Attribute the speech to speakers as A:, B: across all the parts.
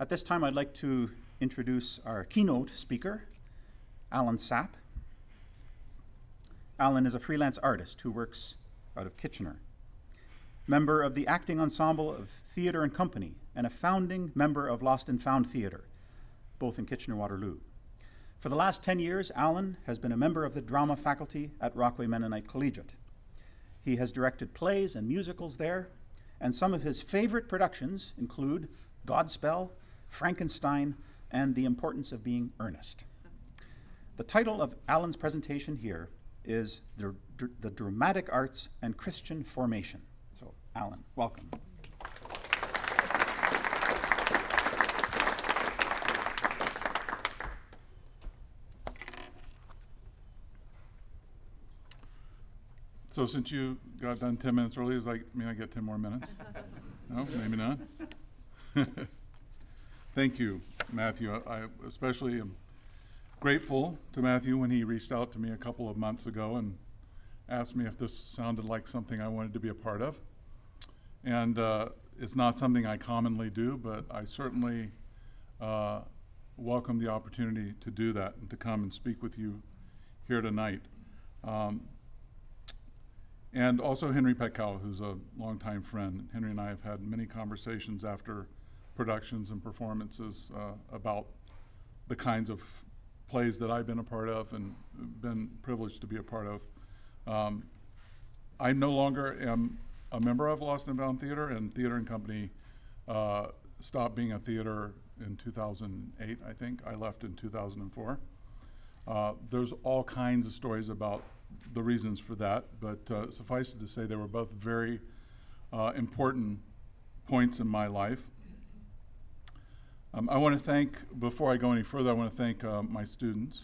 A: At this time, I'd like to introduce our keynote speaker, Alan Sapp. Alan is a freelance artist who works out of Kitchener, member of the acting ensemble of Theatre and Company, and a founding member of Lost and Found Theatre, both in Kitchener-Waterloo. For the last 10 years, Alan has been a member of the drama faculty at Rockaway Mennonite Collegiate. He has directed plays and musicals there, and some of his favorite productions include Godspell, Frankenstein, and The Importance of Being Earnest. The title of Alan's presentation here is The Dramatic Arts and Christian Formation. So, Alan, welcome.
B: So since you got done 10 minutes early, is like, may I get 10 more minutes? No, maybe not. Thank you, Matthew. I especially am grateful to Matthew when he reached out to me a couple of months ago and asked me if this sounded like something I wanted to be a part of. And it's not something I commonly do, but I certainly welcome the opportunity to do that and to come and speak with you here tonight. And also Henry Petkow, who's a longtime friend. Henry and I have had many conversations after productions and performances about the kinds of plays that I've been a part of and been privileged to be a part of. I no longer am a member of Lost and Found Theatre, and Theatre and Company stopped being a theater in 2008, I think. I left in 2004. There's all kinds of stories about the reasons for that, but suffice it to say they were both very important points in my life. I want to thank, before I go any further, I want to thank my students,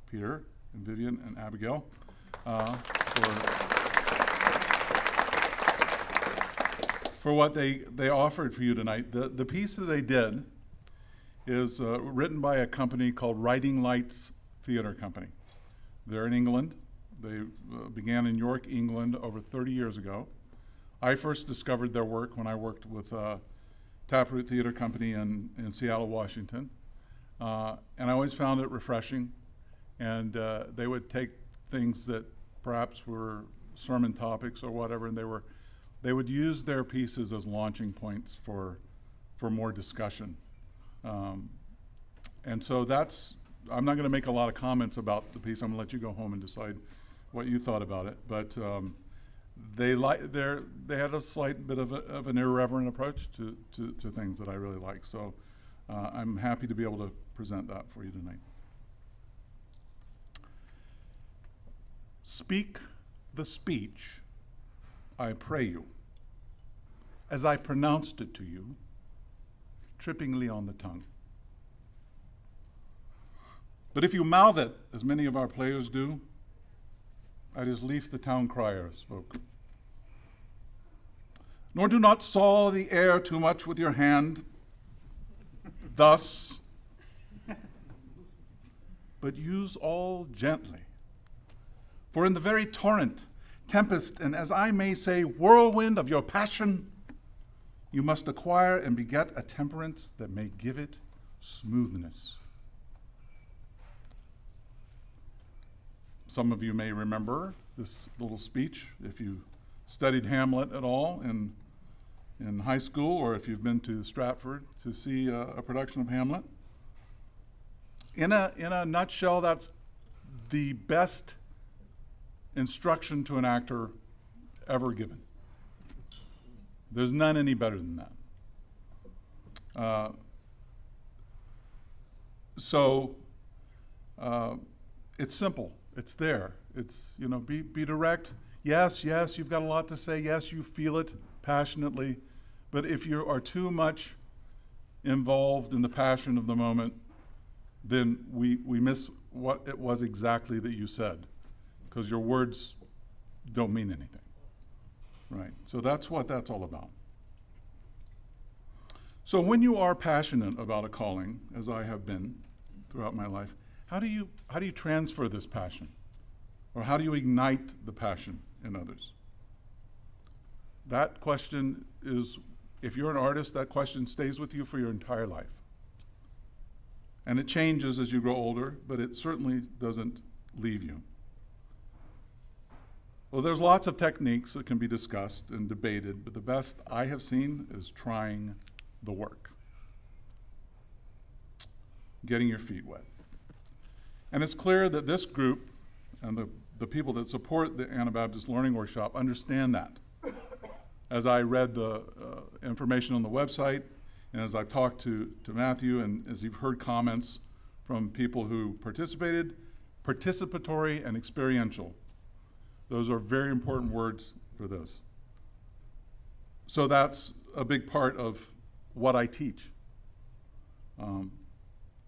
B: Peter and Vivian and Abigail, for what they offered for you tonight. The piece that they did is written by a company called Writing Lights Theatre Company. They're in England. They began in York, England over 30 years ago. I first discovered their work when I worked with Taproot Theatre Company in Seattle, Washington. And I always found it refreshing. And they would take things that perhaps were sermon topics or whatever, and they would use their pieces as launching points for more discussion. And so I'm not going to make a lot of comments about the piece. I'm going to let you go home and decide what you thought about it. But they had a slight bit of an irreverent approach to things that I really like. So I'm happy to be able to present that for you tonight. Speak the speech, I pray you, as I pronounced it to you, trippingly on the tongue. But if you mouth it, as many of our players do, that is Leaf the town crier spoke. Nor do not saw the air too much with your hand, thus, but use all gently. For in the very torrent, tempest, and as I may say, whirlwind of your passion, you must acquire and beget a temperance that may give it smoothness. Some of you may remember this little speech if you studied Hamlet at all in high school, or if you've been to Stratford to see a production of Hamlet. In a nutshell, that's the best instruction to an actor ever given. There's none any better than that. So it's simple. It's there. It's, be direct. Yes, you've got a lot to say. Yes, you feel it passionately. But if you are too much involved in the passion of the moment, then we miss what it was exactly that you said, because your words don't mean anything. Right? So that's what that's all about. So when you are passionate about a calling, as I have been throughout my life, how do you transfer this passion? Or how do you ignite the passion in others? That question is, if you're an artist, that question stays with you for your entire life. And it changes as you grow older, but it certainly doesn't leave you. Well, there's lots of techniques that can be discussed and debated, but the best I have seen is trying the work. Getting your feet wet. And it's clear that this group and the people that support the Anabaptist Learning Workshop understand that. As I read the information on the website, and as I've talked to Matthew, and as you've heard comments from people who participated, participatory and experiential. Those are very important words for this. So that's a big part of what I teach.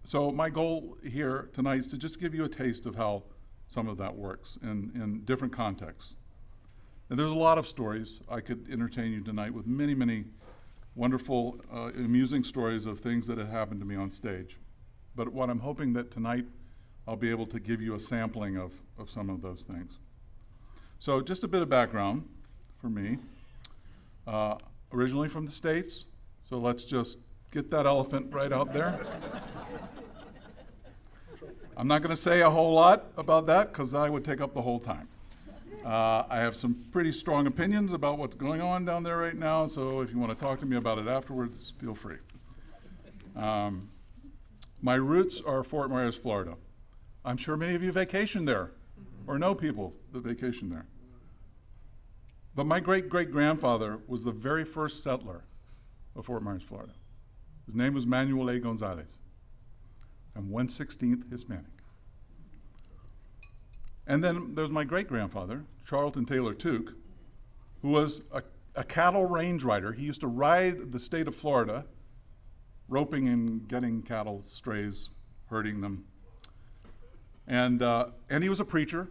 B: So my goal here tonight is to just give you a taste of how some of that works in different contexts. And there's a lot of stories. I could entertain you tonight with many, many wonderful, amusing stories of things that have happened to me on stage. But what I'm hoping that tonight I'll be able to give you a sampling of some of those things. So just a bit of background for me. Originally from the States, so let's just get that elephant right out there. I'm not going to say a whole lot about that because I would take up the whole time. I have some pretty strong opinions about what's going on down there right now, so if you want to talk to me about it afterwards, feel free. My roots are Fort Myers, Florida. I'm sure many of you vacation there or know people that vacation there. But my great-great-grandfather was the very first settler of Fort Myers, Florida. His name was Manuel A. Gonzalez. I'm 1/16 Hispanic. And then there's my great-grandfather, Charlton Taylor Tuke, who was a cattle range rider. He used to ride the state of Florida, roping and getting cattle, strays, herding them. And he was a preacher,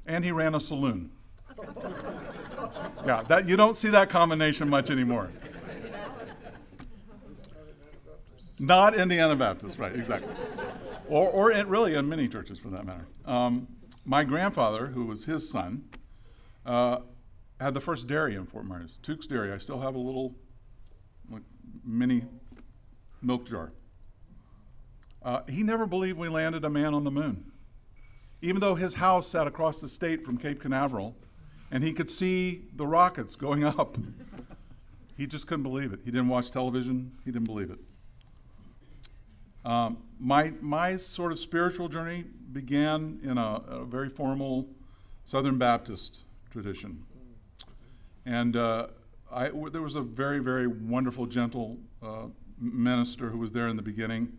B: and he ran a saloon. Yeah, that you don't see that combination much anymore. Not in the Anabaptists, right, exactly. Or really in many churches for that matter. My grandfather, who was his son, had the first dairy in Fort Myers, Tuke's Dairy. I still have a little mini milk jar. He never believed we landed a man on the moon. Even though his house sat across the state from Cape Canaveral, and he could see the rockets going up, he just couldn't believe it. He didn't watch television. He didn't believe it. My sort of spiritual journey began in a very formal Southern Baptist tradition. And there was a very, very wonderful, gentle minister who was there in the beginning.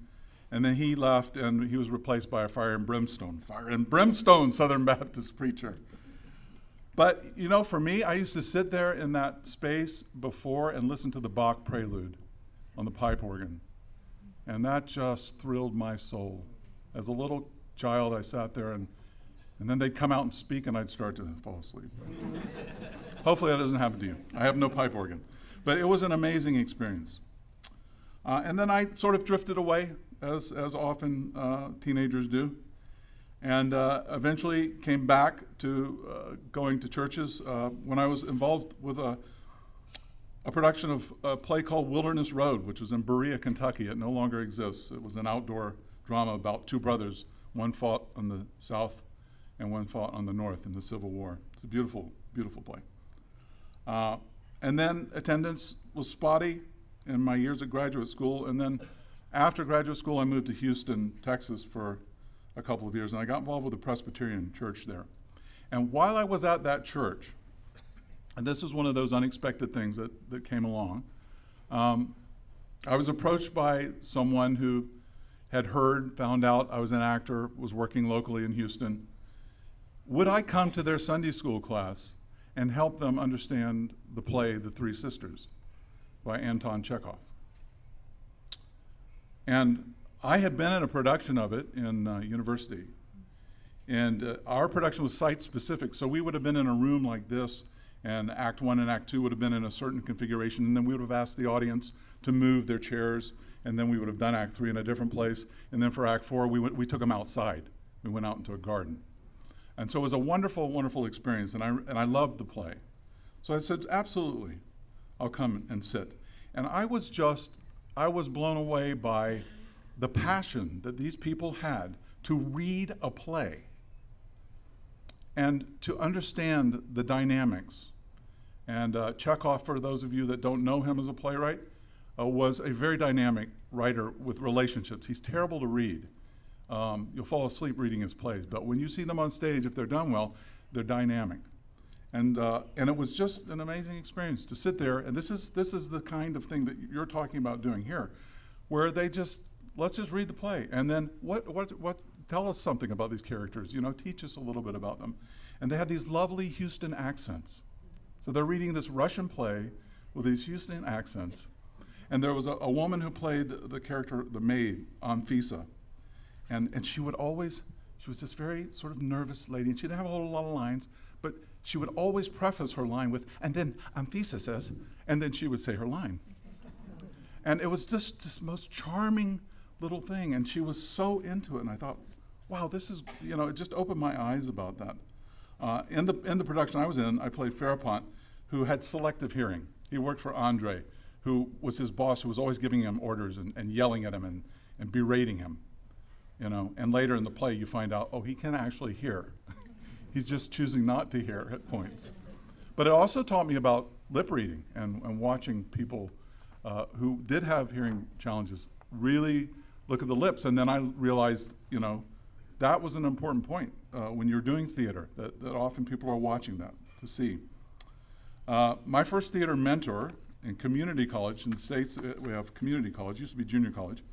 B: And then he left, and he was replaced by a fire and brimstone Southern Baptist preacher. But, you know, for me, I used to sit there in that space before and listen to the Bach prelude on the pipe organ. And that just thrilled my soul. As a little child, I sat there, and then they'd come out and speak, and I'd start to fall asleep. Hopefully that doesn't happen to you. I have no pipe organ. But it was an amazing experience. And then I sort of drifted away, as often teenagers do, and eventually came back to going to churches when I was involved with a production of a play called Wilderness Road, which was in Berea, Kentucky. It no longer exists. It was an outdoor drama about two brothers. One fought on the south and one fought on the north in the Civil War. It's a beautiful, beautiful play. And then attendance was spotty in my years at graduate school. And then after graduate school, I moved to Houston, Texas for a couple of years, and I got involved with a Presbyterian church there. And while I was at that church, and this is one of those unexpected things that came along, I was approached by someone who had found out I was an actor, was working locally in Houston. Would I come to their Sunday school class and help them understand the play The Three Sisters by Anton Chekhov? And I had been in a production of it in university. And our production was site-specific, so we would have been in a room like this, and Act 1 and Act 2 would have been in a certain configuration, and then we would have asked the audience to move their chairs, and then we would have done Act 3 in a different place, and then for Act 4, we took them outside. We went out into a garden. And so it was a wonderful, wonderful experience, and I loved the play. So I said, absolutely, I'll come and sit. And I was blown away by the passion that these people had to read a play and to understand the dynamics. And Chekhov, for those of you that don't know him as a playwright, was a very dynamic writer with relationships. He's terrible to read. You'll fall asleep reading his plays, but when you see them on stage, if they're done well, they're dynamic. And it was just an amazing experience to sit there, and this is the kind of thing that you're talking about doing here, where they just, let's just read the play, and then tell us something about these characters, teach us a little bit about them. And they had these lovely Houston accents. So they're reading this Russian play with these Houston accents. And there was a woman who played the character, the maid, Anfisa. And she was this very sort of nervous lady, and she didn't have a whole lot of lines, but she would always preface her line with, and then Anfisa says, and then she would say her line. And it was just this most charming little thing, and she was so into it, and I thought, wow, this is, it just opened my eyes about that. In the production I was in, I played Farapont, who had selective hearing. He worked for Andre, who was his boss, who was always giving him orders and yelling at him and berating him. And later in the play you find out, oh, he can actually hear. He's just choosing not to hear at points. But it also taught me about lip reading and watching people who did have hearing challenges really look at the lips. And then I realized, that was an important point when you're doing theater, that often people are watching that to see. My first theater mentor in community college, in the States we have community college, used to be junior college,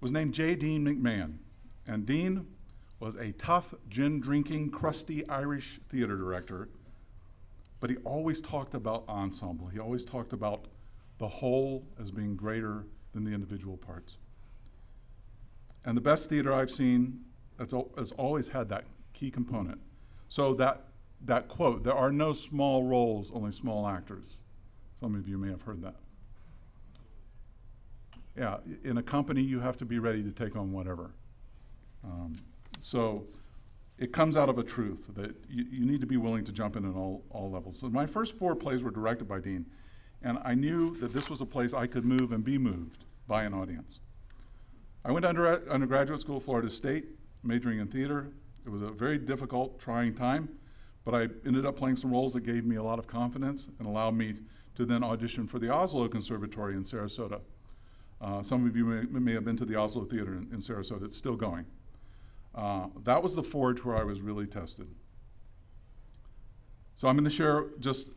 B: was named J. Dean McMahon. And Dean was a tough, gin-drinking, crusty Irish theater director, but he always talked about ensemble. He always talked about the whole as being greater than the individual parts. And the best theater I've seen has always had that key component. So that quote, there are no small roles, only small actors. Some of you may have heard that. Yeah, in a company, you have to be ready to take on whatever. So it comes out of a truth that you need to be willing to jump in at all levels. So my first 4 plays were directed by Dean, and I knew that this was a place I could move and be moved by an audience. I went to undergraduate school at Florida State, majoring in theater. It was a very difficult, trying time, but I ended up playing some roles that gave me a lot of confidence and allowed me to then audition for the Oslo Conservatory in Sarasota. Some of you may have been to the Oslo Theater in Sarasota. It's still going. That was the forge where I was really tested. So I'm going to share just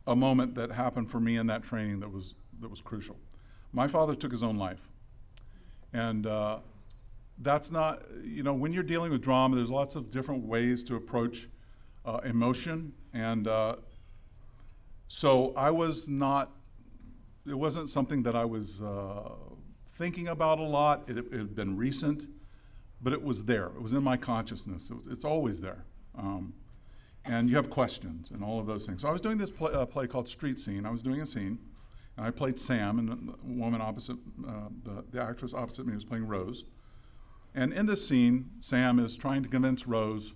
B: a moment that happened for me in that training that was crucial. My father took his own life. And that's not, when you're dealing with drama, there's lots of different ways to approach emotion. And so I was not, it wasn't something that I was thinking about a lot. It had been recent, but it was there. It was in my consciousness. It's always there. And you have questions and all of those things. So I was doing this play called Street Scene. I was doing a scene, and I played Sam, and the woman opposite, the actress opposite me was playing Rose. And in this scene, Sam is trying to convince Rose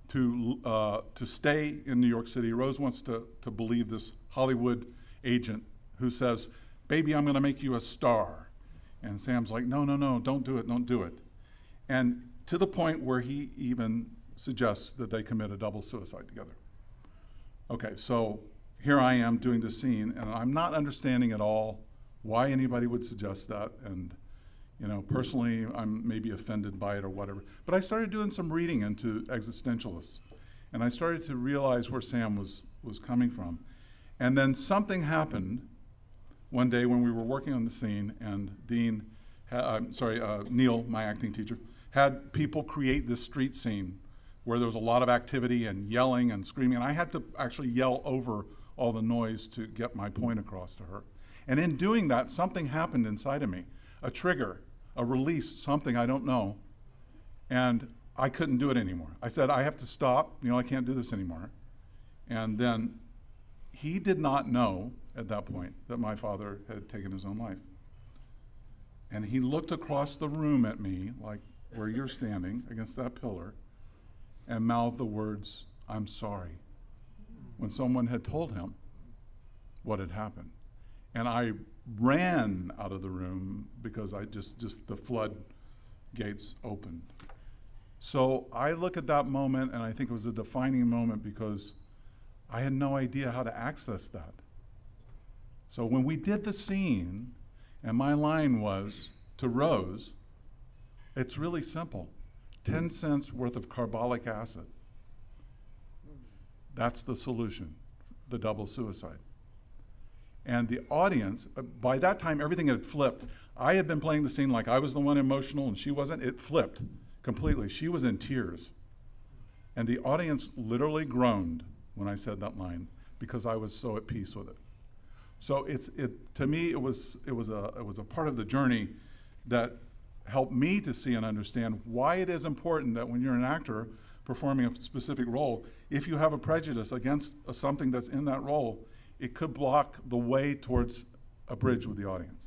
B: to stay in New York City. Rose wants to believe this Hollywood agent who says, baby, I'm gonna make you a star. And Sam's like, no, don't do it. And to the point where he even suggests that they commit a double suicide together. Okay, so here I am doing this scene, and I'm not understanding at all why anybody would suggest that, and personally, I'm maybe offended by it or whatever. But I started doing some reading into existentialists, and I started to realize where Sam was coming from. And then something happened one day when we were working on the scene, and Neil, my acting teacher, had people create this street scene where there was a lot of activity and yelling and screaming, and I had to actually yell over all the noise to get my point across to her. And in doing that, something happened inside of me, a trigger, a release, something I don't know, and I couldn't do it anymore. I said, I have to stop, I can't do this anymore. And then he did not know at that point that my father had taken his own life. And he looked across the room at me, like where you're standing against that pillar, and mouthed the words, I'm sorry, when someone had told him what had happened. And I ran out of the room because I just the floodgates opened. So I look at that moment and I think it was a defining moment because I had no idea how to access that. So when we did the scene and my line was to Rose, it's really simple. 10 cents worth of carbolic acid. That's the solution, the double suicide. And the audience, by that time everything had flipped. I had been playing the scene like I was the one emotional and she wasn't. It flipped completely. She was in tears. And the audience literally groaned when I said that line because I was so at peace with it. So to me it was a part of the journey that helped me to see and understand why it is important that when you're an actor performing a specific role, if you have a prejudice against something that's in that role, it could block the way towards a bridge with the audience.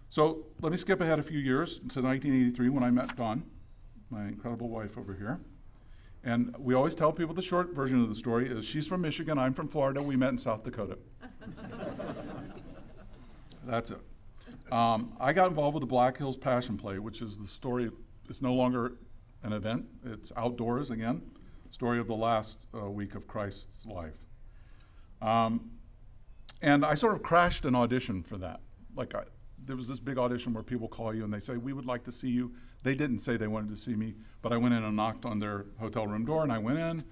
B: So let me skip ahead a few years to 1983 when I met Dawn, my incredible wife over here. And we always tell people the short version of the story is she's from Michigan, I'm from Florida, we met in South Dakota. That's it. I got involved with the Black Hills Passion Play, which is the story, it's no longer an event, it's outdoors again, story of the last week of Christ's life. And I sort of crashed an audition for that. There was this big audition where people call you and they say, we would like to see you. They didn't say they wanted to see me, but I went in and knocked on their hotel room door and I went in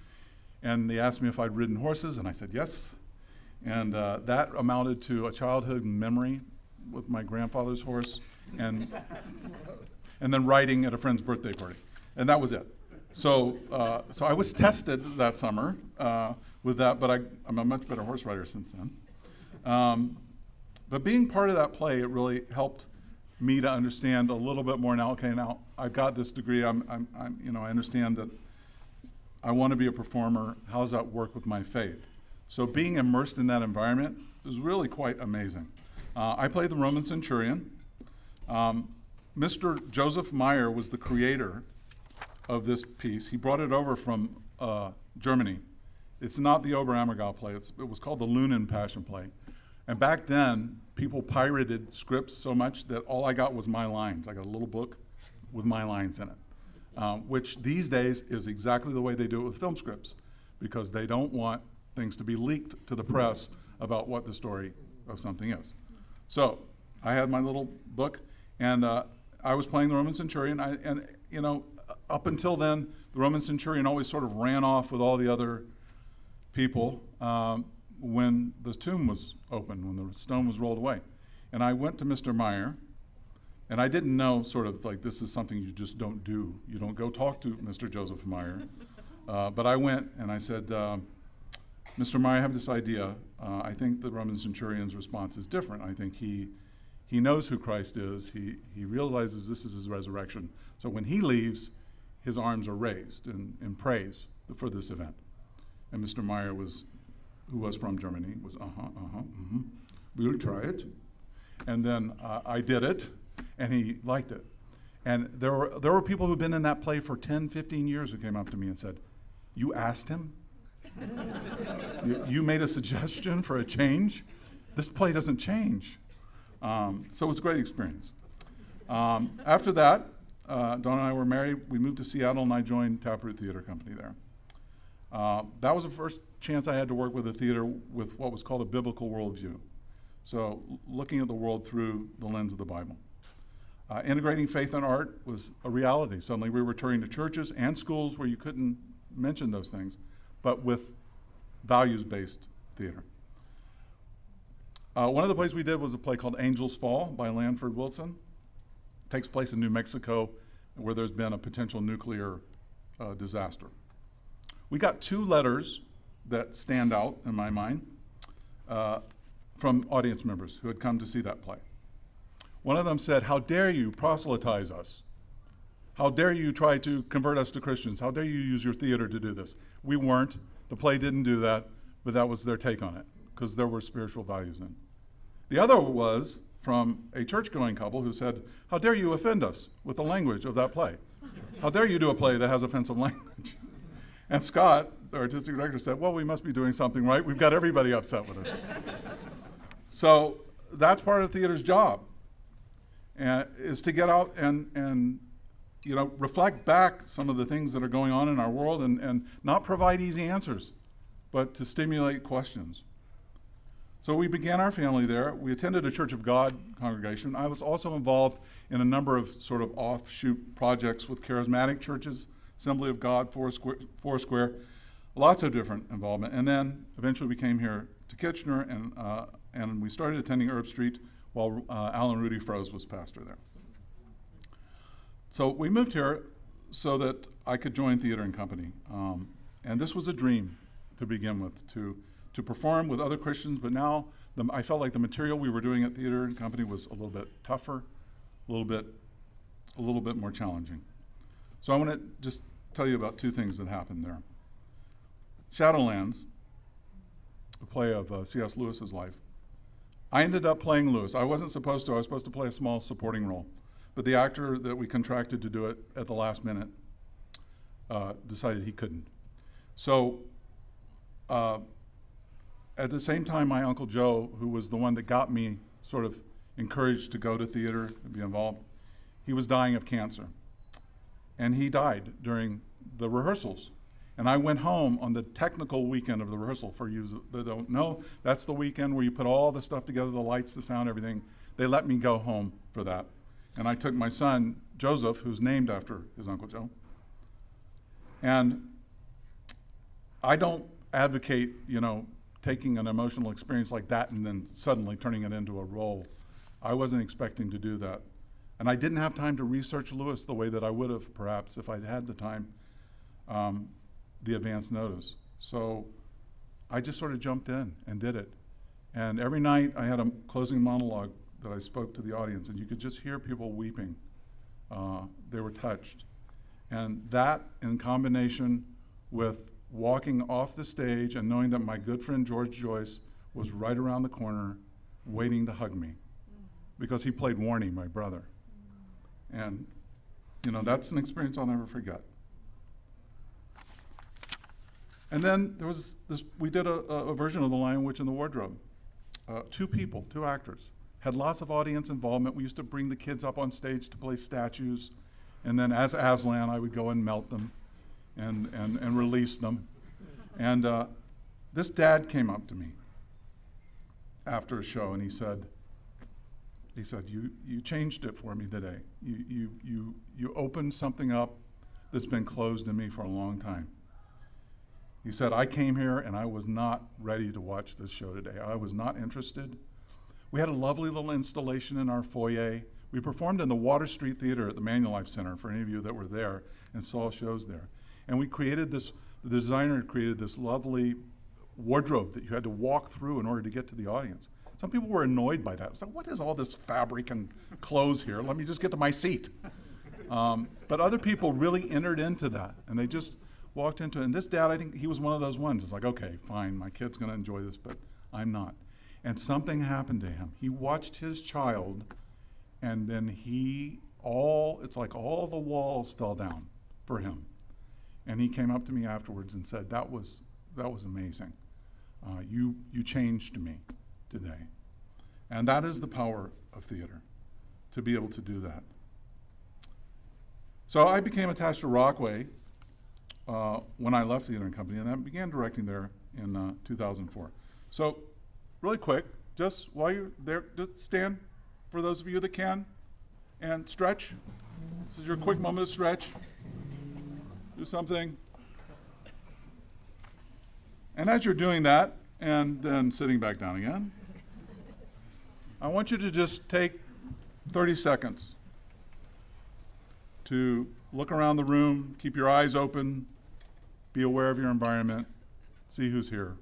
B: and they asked me if I'd ridden horses and I said yes. And that amounted to a childhood memory with my grandfather's horse and then riding at a friend's birthday party. And that was it. So I was tested that summer with that, but I'm a much better horse rider since then. But being part of that play, it really helped me to understand a little bit more now. Okay, now I've got this degree. I understand that I want to be a performer. How does that work with my faith? So being immersed in that environment is really quite amazing. I played the Roman centurion. Mr. Joseph Meyer was the creator of this piece. He brought it over from Germany. It's not the Oberammergau play. It was called the Lunen Passion Play. And back then, people pirated scripts so much that all I got was my lines. I got a little book with my lines in it, which these days is exactly the way they do it with film scripts, because they don't want things to be leaked to the press about what the story of something is. So I had my little book, and I was playing the Roman centurion. Up until then, the Roman centurion always sort of ran off with all the other people when the tomb was opened, when the stone was rolled away. And I went to Mr. Meyer, and I didn't know sort of like this is something you just don't do. You don't go talk to Mr. Joseph Meyer. But I went and I said, Mr. Meyer, I have this idea. I think the Roman centurion's response is different. I think he knows who Christ is. He realizes this is his resurrection. So when he leaves, his arms are raised in praise for this event. And Mr. Meyer who was from Germany, was we'll try it. And then I did it, and he liked it. And there were people who'd been in that play for 10, 15 years who came up to me and said, you asked him? You made a suggestion for a change? This play doesn't change. So it was a great experience. After that, Dawn and I were married. We moved to Seattle, and I joined Taproot Theater Company there. That was the first chance I had to work with a theater with what was called a biblical worldview. So looking at the world through the lens of the Bible. Integrating faith and art was a reality. Suddenly we were returning to churches and schools where you couldn't mention those things, but with values-based theater. One of the plays we did was a play called Angels Fall by Lanford Wilson. It takes place in New Mexico, where there's been a potential nuclear disaster. We got 2 letters that stand out in my mind from audience members who had come to see that play. One of them said, how dare you proselytize us? How dare you try to convert us to Christians? How dare you use your theater to do this? We weren't. The play didn't do that, but that was their take on it, because there were spiritual values in it. The other was from a church-going couple who said, how dare you offend us with the language of that play? How dare you do a play that has offensive language? And Scott the artistic director said, well, we must be doing something right. We've got everybody upset with us. So that's part of theater's job, is to get out and reflect back some of the things that are going on in our world and not provide easy answers, but to stimulate questions. So we began our family there. We attended a Church of God congregation. I was also involved in a number of sort of offshoot projects with charismatic churches, Assembly of God, Foursquare, lots of different involvement. And then eventually we came here to Kitchener, and we started attending Herb Street while Alan Rudy Froese was pastor there. So we moved here so that I could join Theater and Company. And this was a dream to begin with, to perform with other Christians, but now I felt like the material we were doing at Theater and Company was a little bit tougher, a little bit more challenging. So I want to just tell you about two things that happened there. Shadowlands, a play of C.S. Lewis's life. I ended up playing Lewis. I wasn't supposed to. I was supposed to play a small supporting role. But the actor that we contracted to do it at the last minute decided he couldn't. So at the same time, my Uncle Joe, who was the one that got me sort of encouraged to go to theater and be involved, he was dying of cancer. And he died during the rehearsals. And I went home on the technical weekend of the rehearsal. For you that don't know, that's the weekend where you put all the stuff together, the lights, the sound, everything. They let me go home for that. And I took my son, Joseph, who's named after his Uncle Joe. And I don't advocate, taking an emotional experience like that and then suddenly turning it into a role. I wasn't expecting to do that. And I didn't have time to research Lewis the way that I would have, perhaps, if I'd had the time, the advance notice. So I just sort of jumped in and did it. And every night I had a closing monologue that I spoke to the audience, and you could just hear people weeping. They were touched. And that, in combination with walking off the stage and knowing that my good friend George Joyce was right around the corner waiting to hug me, because he played Warnie, my brother. And, that's an experience I'll never forget. And then there was this, we did a version of The Lion, Witch, and the Wardrobe. Two actors. Had lots of audience involvement. We used to bring the kids up on stage to play statues. And then as Aslan, I would go and melt them and release them. And this dad came up to me after a show, and he said, you changed it for me today. You opened something up that's been closed in me for a long time. He said, I came here and I was not ready to watch this show today. I was not interested. We had a lovely little installation in our foyer. We performed in the Water Street Theater at the Manulife Center, for any of you that were there and saw shows there. And we created this, the designer created this lovely wardrobe that you had to walk through in order to get to the audience. Some people were annoyed by that. It's like, what is all this fabric and clothes here? Let me just get to my seat. But other people really entered into that, and they just walked into it. And this dad, I think he was one of those ones. It's like, okay, fine, my kid's gonna enjoy this, but I'm not. And something happened to him. He watched his child, and then it's like all the walls fell down for him. And he came up to me afterwards and said, that was amazing. You changed me today. And that is the power of theater, to be able to do that. So I became attached to Rockway when I left Theater and Company, and I began directing there in 2004. So really quick, just while you're there, just stand for those of you that can and stretch. This is your quick moment of stretch. Do something. And as you're doing that, and then sitting back down again, I want you to just take 30 seconds to look around the room, keep your eyes open, be aware of your environment, see who's here,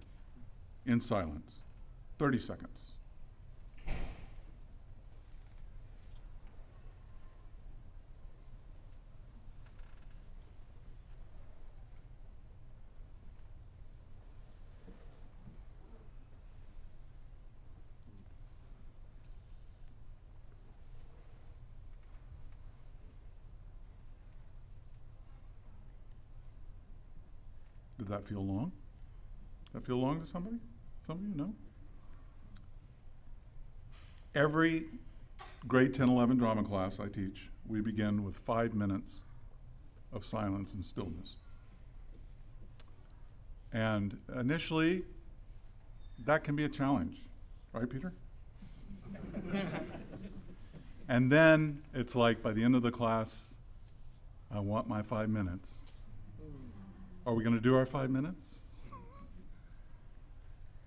B: in silence. 30 seconds. Did that feel long? That feel long to somebody? Some of you know? Every grade 10, 11 drama class I teach, we begin with 5 minutes of silence and stillness. And initially, that can be a challenge, right, Peter? And then it's like by the end of the class, I want my 5 minutes. Are we going to do our 5 minutes?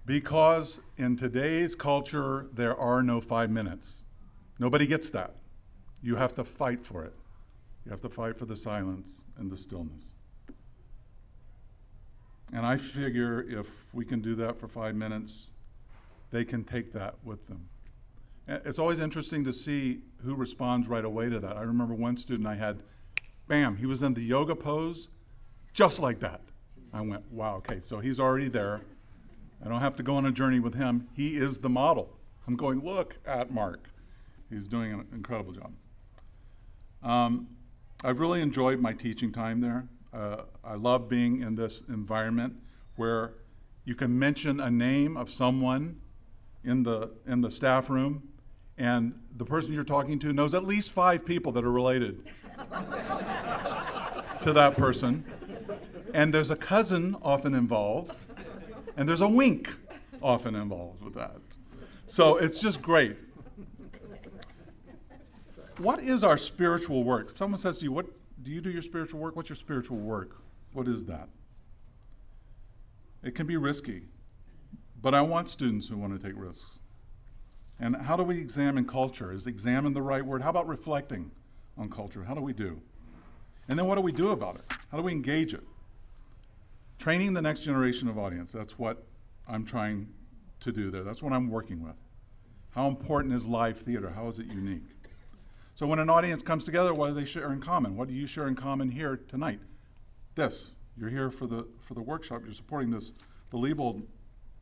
B: Because in today's culture, there are no 5 minutes. Nobody gets that. You have to fight for it. You have to fight for the silence and the stillness. And I figure if we can do that for 5 minutes, they can take that with them. It's always interesting to see who responds right away to that. I remember one student I had, bam, he was in the yoga pose, just like that. I went, wow, okay, so he's already there. I don't have to go on a journey with him. He is the model. I'm going, look at Mark. He's doing an incredible job. I've really enjoyed my teaching time there. I love being in this environment where you can mention a name of someone in the staff room, and the person you're talking to knows at least 5 people that are related to that person. And there's a cousin often involved, and there's a wink often involved with that. So it's just great. What is our spiritual work? If someone says to you, what do you do your spiritual work? What's your spiritual work? What is that? It can be risky, but I want students who want to take risks. And how do we examine culture? Is examine the right word? How about reflecting on culture? How do we do? And then what do we do about it? How do we engage it? Training the next generation of audience, that's what I'm trying to do there. That's what I'm working with. How important is live theater? How is it unique? So when an audience comes together, what do they share in common? What do you share in common here tonight? This. You're here for the workshop. You're supporting the Lebold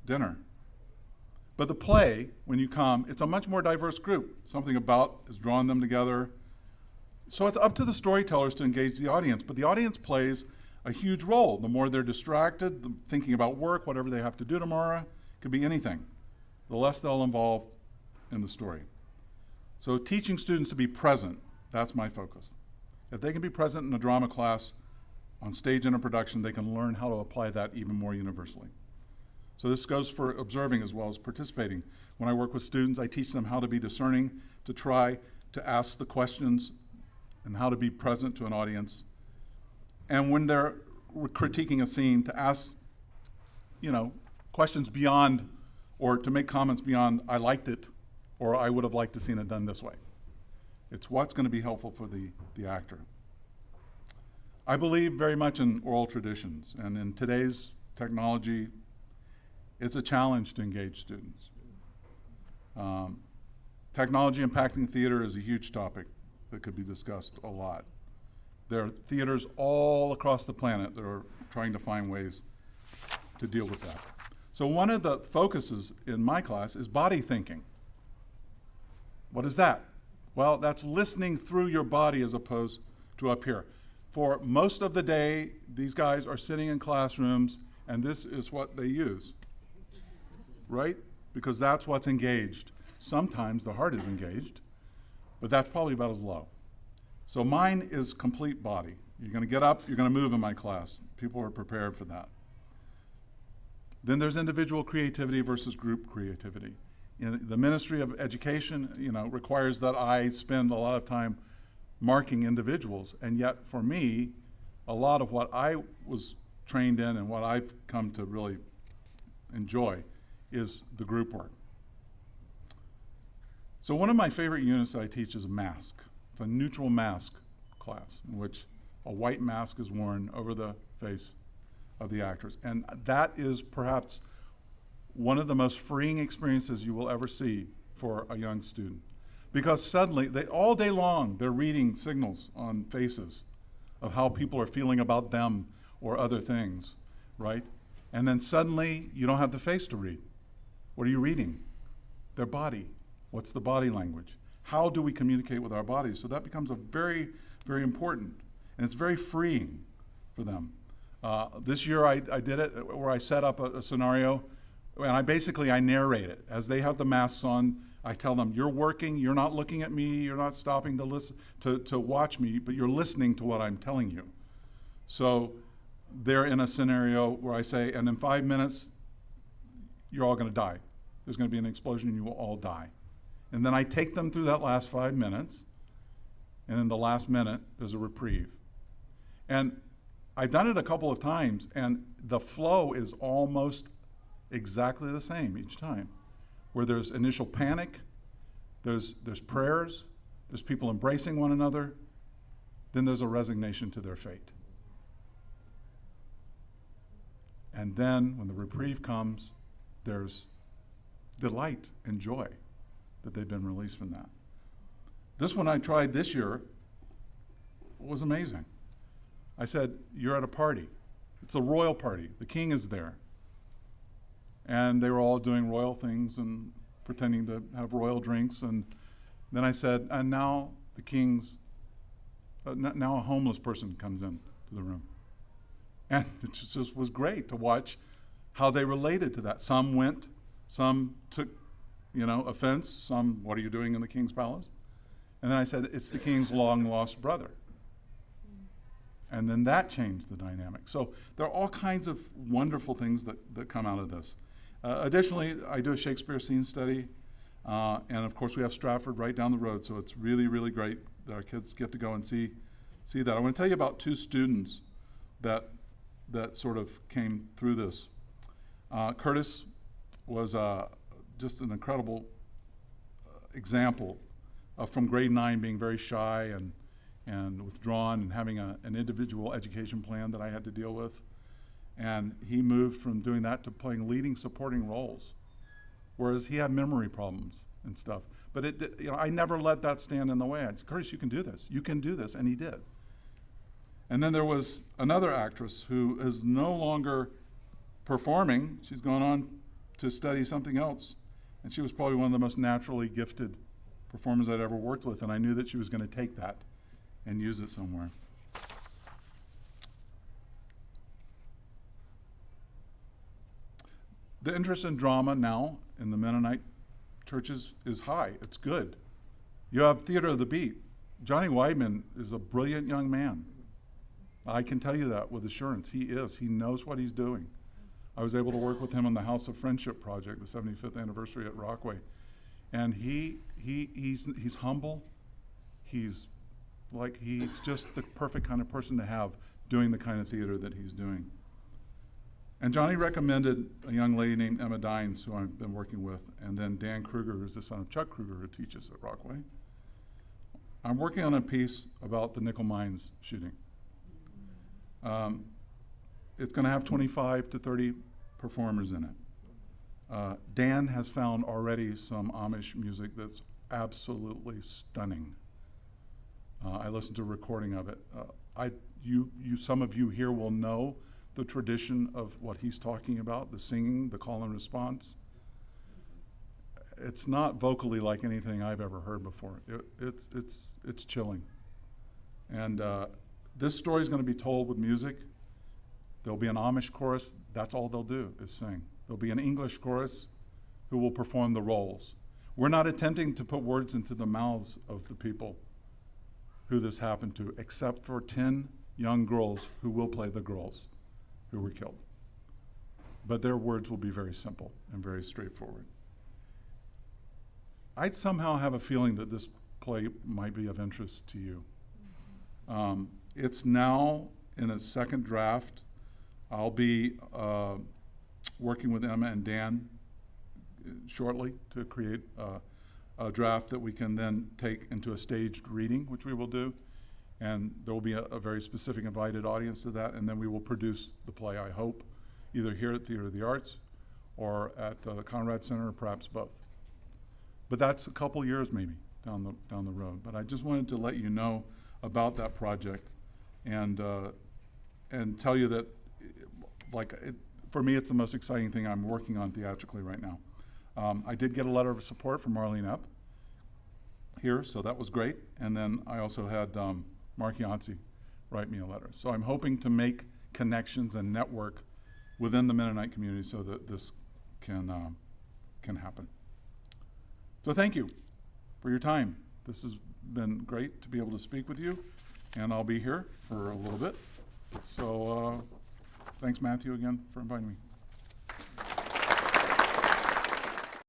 B: dinner. But the play, when you come, it's a much more diverse group. Something about is drawing them together. So it's up to the storytellers to engage the audience, but the audience plays a huge role. The more they're distracted, thinking about work, whatever they have to do tomorrow, could be anything, the less they'll involve in the story. So teaching students to be present, that's my focus. If they can be present in a drama class, on stage and in production, they can learn how to apply that even more universally. So this goes for observing as well as participating. When I work with students, I teach them how to be discerning, to try to ask the questions, and how to be present to an audience. And when they're critiquing a scene, to ask, questions beyond, or to make comments beyond, I liked it, or I would have liked to seen it done this way. It's what's going to be helpful for the actor. I believe very much in oral traditions, and in today's technology, it's a challenge to engage students. Technology impacting theater is a huge topic that could be discussed a lot. There are theaters all across the planet that are trying to find ways to deal with that. So one of the focuses in my class is body thinking. What is that? Well, that's listening through your body as opposed to up here. For most of the day, these guys are sitting in classrooms, and this is what they use, right? Because that's what's engaged. Sometimes the heart is engaged, but that's probably about as low. So mine is complete body. You're going to get up, you're going to move in my class. People are prepared for that. Then there's individual creativity versus group creativity. The Ministry of Education, requires that I spend a lot of time marking individuals, and yet for me, a lot of what I was trained in and what I've come to really enjoy is the group work. So one of my favorite units that I teach is a mask. It's a neutral mask class in which a white mask is worn over the face of the actors. And that is perhaps one of the most freeing experiences you will ever see for a young student. Because suddenly, all day long, they're reading signals on faces of how people are feeling about them or other things, right? And then suddenly, you don't have the face to read. What are you reading? Their body. What's the body language? How do we communicate with our bodies? So that becomes a very, very important, and it's very freeing for them. This year I did it where I set up a scenario, and I narrate it. As they have the masks on, I tell them, you're working, you're not looking at me, you're not stopping to listen, to watch me, but you're listening to what I'm telling you. So they're in a scenario where I say, and in 5 minutes, you're all going to die. There's going to be an explosion and you will all die. And then I take them through that last 5 minutes, and in the last minute, there's a reprieve. And I've done it a couple of times, and the flow is almost exactly the same each time, where there's initial panic, there's prayers, there's people embracing one another, then there's a resignation to their fate. And then when the reprieve comes, there's delight and joy that they've been released from that. This one I tried this year was amazing. I said, you're at a party. It's a royal party. The king is there. And they were all doing royal things and pretending to have royal drinks. And then I said, and now the king's, now a homeless person comes in to the room. And it just was great to watch how they related to that. Some went, some took, offense, some, what are you doing in the king's palace? And then I said, it's the king's long-lost brother. And then that changed the dynamic. So there are all kinds of wonderful things that come out of this. Additionally, I do a Shakespeare scene study, and of course we have Stratford right down the road, so it's really, really great that our kids get to go and see that. I want to tell you about 2 students that sort of came through this. Curtis was just an incredible example of from grade 9 being very shy and withdrawn and having an individual education plan that I had to deal with. And he moved from doing that to playing leading supporting roles, whereas he had memory problems and stuff. But I never let that stand in the way. I said, Curtis, you can do this, and he did. And then there was another actress who is no longer performing. She's gone on to study something else, and she was probably one of the most naturally gifted performers I'd ever worked with, and I knew that she was going to take that and use it somewhere. The interest in drama now in the Mennonite churches is high. It's good. You have Theater of the Beat. Johnny Weidman is a brilliant young man. I can tell you that with assurance. He is. He knows what he's doing. I was able to work with him on the House of Friendship project, the 75th anniversary at Rockaway. And he's humble. He's just the perfect kind of person to have doing the kind of theater that he's doing. And Johnny recommended a young lady named Emma Dines, who I've been working with, and then Dan Kruger, who's the son of Chuck Kruger, who teaches at Rockaway. I'm working on a piece about the nickel mines shooting. It's going to have 25 to 30 performers in it. Dan has found already some Amish music that's absolutely stunning. I listened to a recording of it. Some of you here will know the tradition of what he's talking about, the singing, the call and response. It's not vocally like anything I've ever heard before. It's chilling. And this story is going to be told with music. There'll be an Amish chorus. That's all they'll do is sing. There'll be an English chorus who will perform the roles. We're not attempting to put words into the mouths of the people who this happened to, except for 10 young girls who will play the girls who were killed. But their words will be very simple and very straightforward. I somehow have a feeling that this play might be of interest to you. It's now in its second draft. I'll be working with Emma and Dan shortly to create a draft that we can then take into a staged reading, which we will do. And there will be a very specific invited audience to that, and then we will produce the play, I hope, either here at Theater of the Arts or at the Conrad Center, or perhaps both. But that's a couple years maybe down the road. But I just wanted to let you know about that project and tell you that, for me, it's the most exciting thing I'm working on theatrically right now. I did get a letter of support from Marlene Epp here, so that was great. And then I also had Mark Yancey write me a letter. So I'm hoping to make connections and network within the Mennonite community so that this can happen. So thank you for your time. This has been great to be able to speak with you, and I'll be here for a little bit. So thanks, Matthew, again, for inviting me.